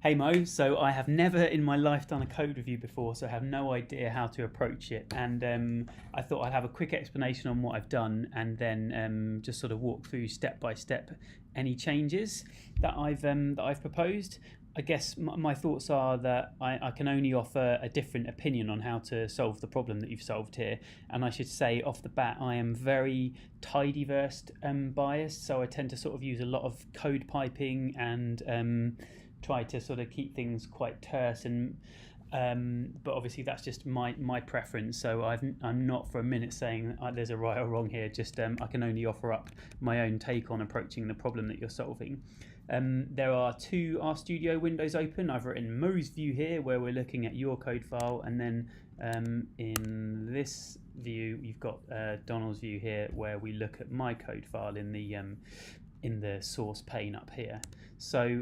Hey Mo, so I have never in my life done a code review before, so I have no idea how to approach it. And I thought I'd have a quick explanation on what I've done, and then just sort of walk through step by step any changes that I've proposed. I guess my thoughts are that I can only offer a different opinion on how to solve the problem that you've solved here. And I should say off the bat, I am very tidyverse biased, so I tend to sort of use a lot of code piping and try to sort of keep things quite terse and but obviously that's just my preference, so I'm not for a minute saying there's a right or wrong here, just I can only offer up my own take on approaching the problem that you're solving. There are two RStudio windows open. I've written Mo's view here where we're looking at your code file, and then in this view you've got Donald's view here where we look at my code file in the source pane up here. So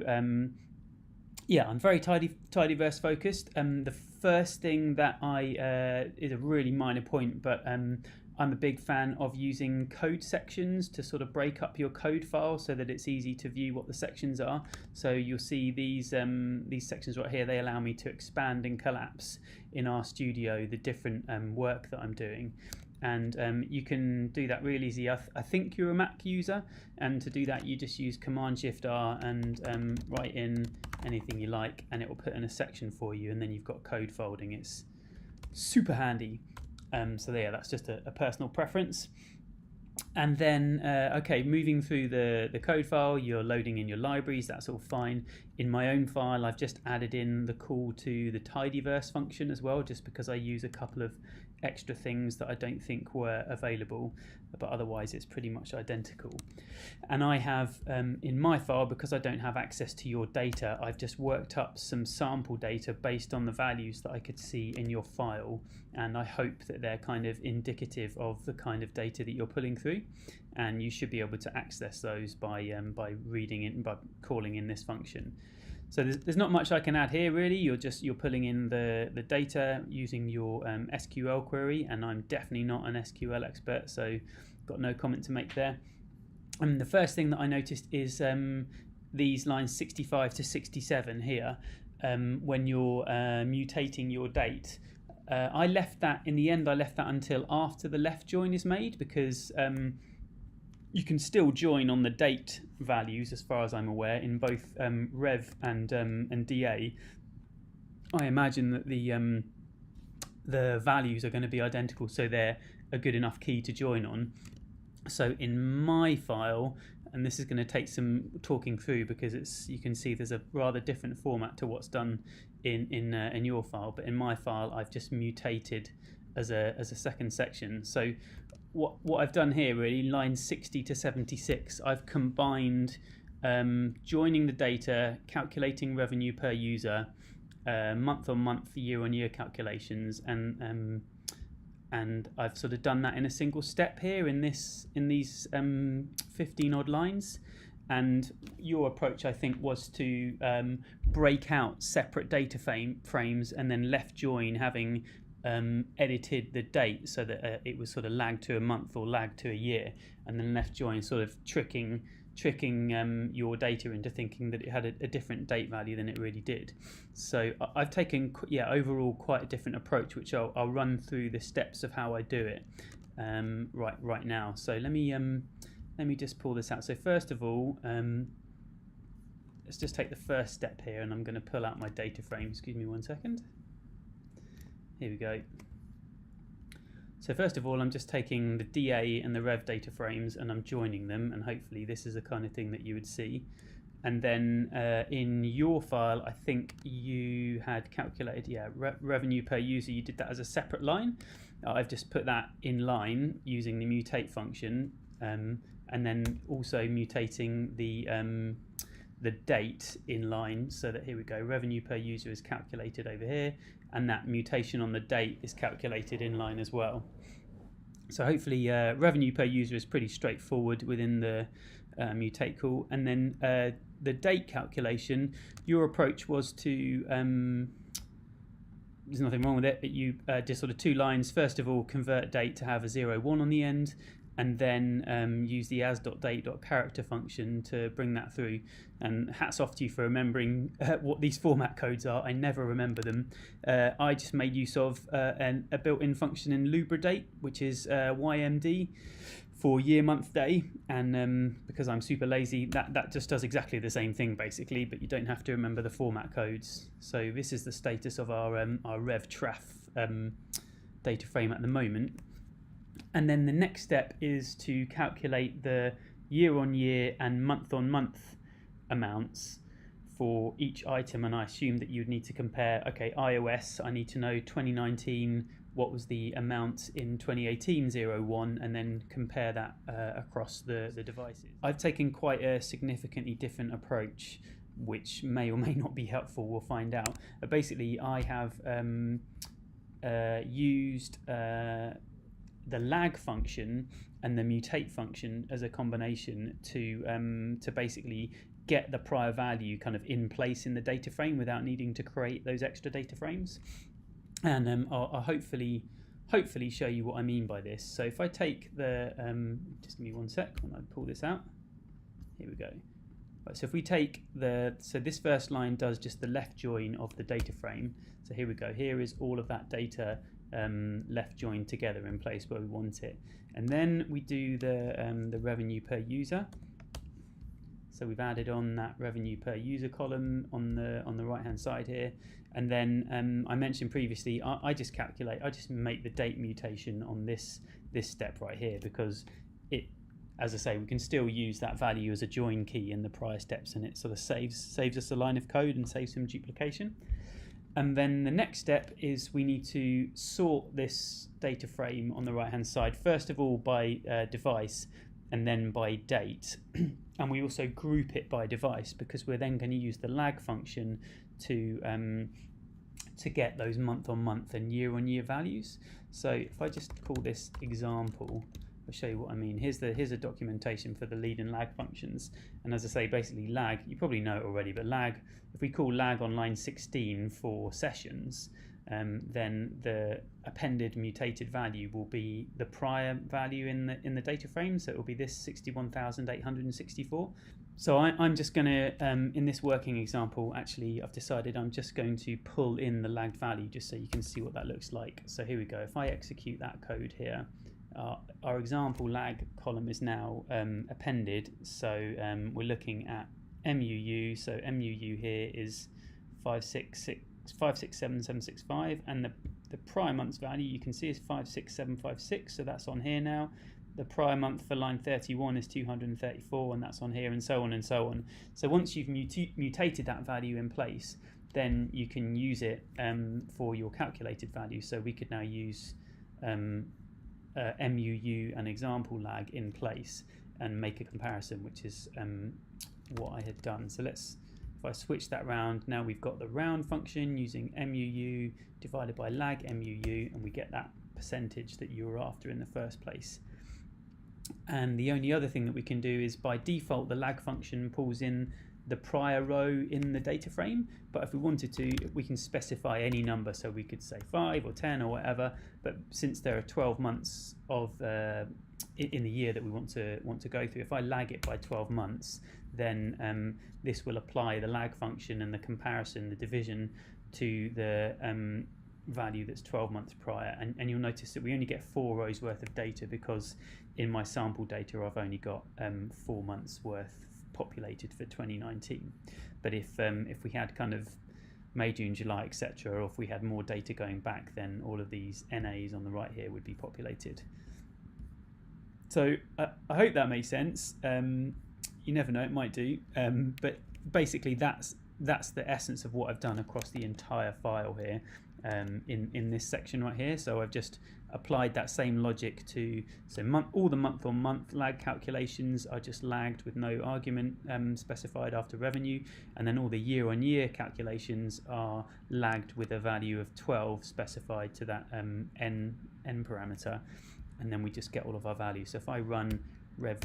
yeah, I'm very tidyverse focused. The first thing that is a really minor point, but I'm a big fan of using code sections to sort of break up your code file so that it's easy to view what the sections are. So you'll see these sections right here. They allow me to expand and collapse in RStudio the different work that I'm doing. And you can do that really easy. I think you're a Mac user, and to do that you just use Command-Shift-R and write in anything you like, and it will put in a section for you, and then you've got code folding. It's super handy. So yeah, that's just a personal preference. And then, okay, moving through the code file, you're loading in your libraries, that's all fine. In my own file, I've just added in the call to the tidyverse function as well, just because I use a couple of extra things that I don't think were available, but otherwise it's pretty much identical. And I have, in my file, because I don't have access to your data, I've just worked up some sample data based on the values that I could see in your file, and I hope that they're kind of indicative of the kind of data that you're pulling through, and you should be able to access those by reading it and by calling in this function. So there's not much I can add here really. You're pulling in the data using your SQL query, and I'm definitely not an SQL expert, so got no comment to make there. And the first thing that I noticed is these lines 65 to 67 here. When you're mutating your date, I left that until after the left join is made, because you can still join on the date values, as far as I'm aware, in both Rev and DA. I imagine that the values are going to be identical, so they're a good enough key to join on. So in my file, and this is going to take some talking through because you can see there's a rather different format to what's done in your file, but in my file I've just mutated as a second section. So what I've done here really, lines 60 to 76, I've combined joining the data, calculating revenue per user, month on month, year on year calculations, and I've sort of done that in a single step here in these 15 odd lines. And your approach, I think, was to break out separate data frames and then left join, having edited the date so that it was sort of lagged to a month or lagged to a year, and then left join sort of tricking your data into thinking that it had a different date value than it really did. So I've taken overall quite a different approach, which I'll run through the steps of how I do it right now. So let me just pull this out. So first of all, let's just take the first step here, and I'm going to pull out my data frame. Excuse me 1 second. Here we go. So first of all, I'm just taking the DA and the Rev data frames and I'm joining them, and hopefully this is the kind of thing that you would see. And then in your file, I think you had calculated, revenue per user. You did that as a separate line. I've just put that in line using the mutate function, and then also mutating the date in line, so that here we go, revenue per user is calculated over here, and that mutation on the date is calculated in line as well. So hopefully revenue per user is pretty straightforward within the mutate call. And then the date calculation, your approach was to, there's nothing wrong with it, but you did sort of 2 lines. First of all, convert date to have a 0, 1 on the end, and then use the as.date.character function to bring that through. And hats off to you for remembering what these format codes are. I never remember them. I just made use of a built-in function in Lubridate, which is YMD for year, month, day. And because I'm super lazy, that just does exactly the same thing basically, but you don't have to remember the format codes. So this is the status of our RevTraf data frame at the moment. And then the next step is to calculate the year-on-year and month-on-month amounts for each item. And I assume that you'd need to compare, okay, iOS, I need to know 2019, what was the amount in 2018-01, and then compare that across the devices. I've taken quite a significantly different approach, which may or may not be helpful, we'll find out. But basically, I have used the lag function and the mutate function as a combination to basically get the prior value kind of in place in the data frame without needing to create those extra data frames. And I'll hopefully show you what I mean by this. So if I take the, just give me 1 sec when I pull this out. Here we go. Right, so if we take so this first line does just the left join of the data frame. So here we go. Here is all of that data left joined together in place where we want it, and then we do the revenue per user. So we've added on that revenue per user column on the right hand side here, and then I mentioned previously I just make the date mutation on this step right here, because it, as I say, we can still use that value as a join key in the prior steps, and it sort of saves us a line of code and saves some duplication. And then the next step is we need to sort this data frame on the right hand side, first of all by device and then by date. And we also group it by device, because we're then going to use the lag function to get those month on month and year on year values. So if I just call this example, I'll show you what I mean. Here's a documentation for the lead and lag functions. And as I say, basically lag, you probably know it already, but lag, if we call lag on line 16 for sessions, then the appended mutated value will be the prior value in the data frame. So it will be this 61,864. So I'm just going to, in this working example, actually, I've decided I'm just going to pull in the lagged value just so you can see what that looks like. So here we go. If I execute that code here, our example lag column is now appended. So we're looking at MUU. So MUU here is 567,765, and the prior month's value you can see is 56756. So that's on here now. The prior month for line 31 is 234, and that's on here, and so on and so on. So once you've mutated that value in place, then you can use it for your calculated value. So we could now use MUU and example lag in place and make a comparison, which is what I had done. So if I switch that round, now we've got the round function using MUU divided by lag MUU, and we get that percentage that you were after in the first place. And the only other thing that we can do is, by default, the lag function pulls in the prior row in the data frame, but if we wanted to, we can specify any number. So we could say 5 or 10 or whatever, but since there are 12 months of in the year that we want to go through, if I lag it by 12 months, then this will apply the lag function and the comparison, the division, to the value that's 12 months prior. And you'll notice that we only get 4 rows worth of data, because in my sample data I've only got 4 months worth populated for 2019. But if we had kind of May, June, July, etc., or if we had more data going back, then all of these NAs on the right here would be populated. So I hope that makes sense. You never know, it might do. But basically that's the essence of what I've done across the entire file here, in this section right here. So I've just applied that same logic to, all the month on month lag calculations are just lagged with no argument specified after revenue, and then all the year on year calculations are lagged with a value of 12 specified to that n parameter, and then we just get all of our values. So if I run rev,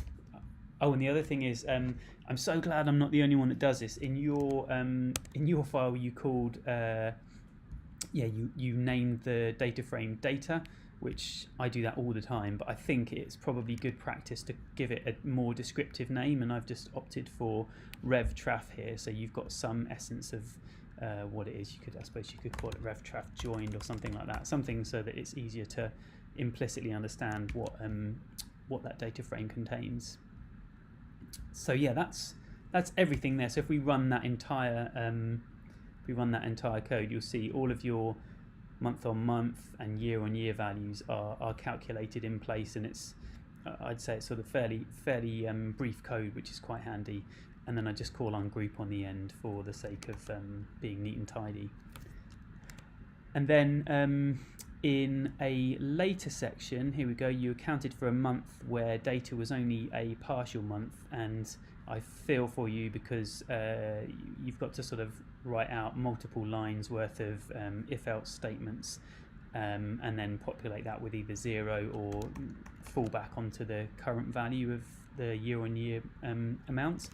oh, and the other thing is, I'm so glad I'm not the only one that does this. In your file you called you named the data frame data, which I do that all the time, but I think it's probably good practice to give it a more descriptive name, and I've just opted for revtraf here, so you've got some essence of what it is. I suppose you could call it revtraf joined or something like that, something so that it's easier to implicitly understand what that data frame contains. So yeah, that's everything there. So if we run that entire code, you'll see all of your month-on-month and year-on-year values are calculated in place, and it's I'd say it's sort of fairly brief code, which is quite handy. And then I just call ungroup on the end for the sake of being neat and tidy. And then in a later section, here we go, you accounted for a month where data was only a partial month, and I feel for you because you've got to sort of write out multiple lines worth of if-else statements, and then populate that with either 0 or fall back onto the current value of the year-on-year amounts.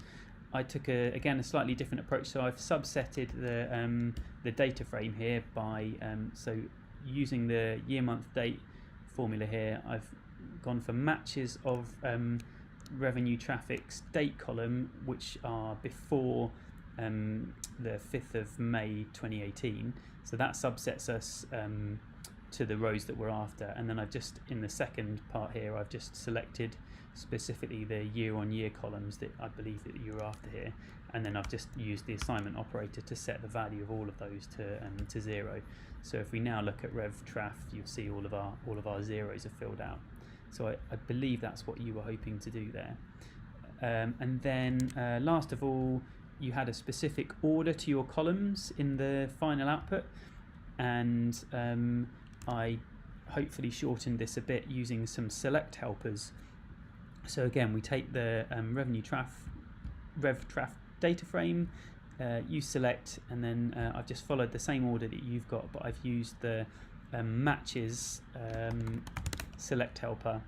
I took again a slightly different approach, so I've subsetted the data frame here by so using the year-month-date formula here. I've gone for matches of revenue traffic's date column, which are before the 5th of May 2018. So that subsets us to the rows that we're after, and then I've just, in the second part here, I've just selected specifically the year-on-year columns that I believe that you're after here, and then I've just used the assignment operator to set the value of all of those to 0. So if we now look at revtraf, you'll see all of our zeros are filled out. So I believe that's what you were hoping to do there. And then last of all, you had a specific order to your columns in the final output, and I hopefully shortened this a bit using some select helpers. So again, we take the revtraf data frame, use select, and then I've just followed the same order that you've got, but I've used the matches select helper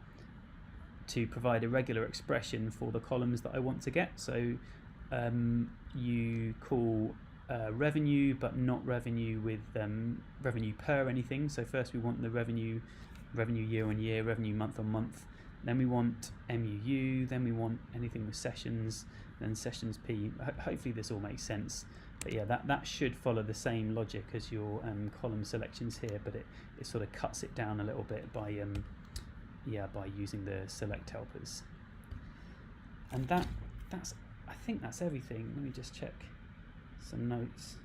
to provide a regular expression for the columns that I want to get. So you call revenue, but not revenue with revenue per anything. So first we want the revenue year on year, revenue month on month. Then we want MUU, then we want anything with sessions, then sessions P. Hopefully this all makes sense. But yeah, that should follow the same logic as your column selections here, but it sort of cuts it down a little bit by using the select helpers. And I think that's everything. Let me just check some notes.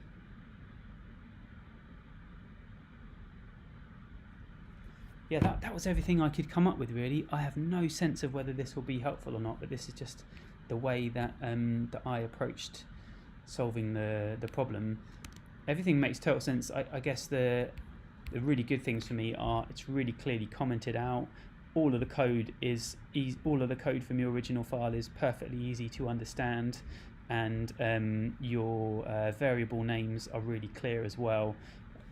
Yeah, that was everything I could come up with, really. I have no sense of whether this will be helpful or not, but this is just the way that that I approached solving the problem. Everything makes total sense. I guess the really good things for me are it's really clearly commented out. All of the code from your original file is perfectly easy to understand, and your variable names are really clear as well,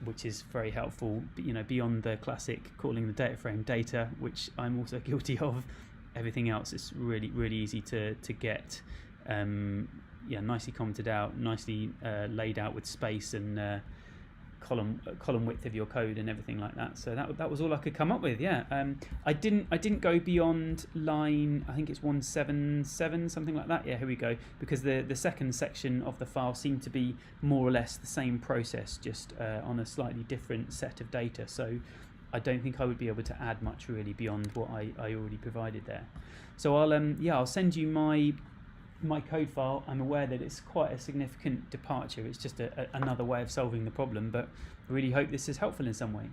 which is very helpful. You know, beyond the classic calling the data frame data, which I'm also guilty of, everything else is really easy to get. Nicely commented out, nicely laid out with space and column width of your code and everything like that. So that was all I could come up with. I didn't go beyond line, I think it's 177, something like that. Yeah, here we go, because the second section of the file seemed to be more or less the same process, just on a slightly different set of data. So I don't think I would be able to add much really beyond what I already provided there. So I'll send you my code file. I'm aware that it's quite a significant departure. It's just another way of solving the problem, but I really hope this is helpful in some way.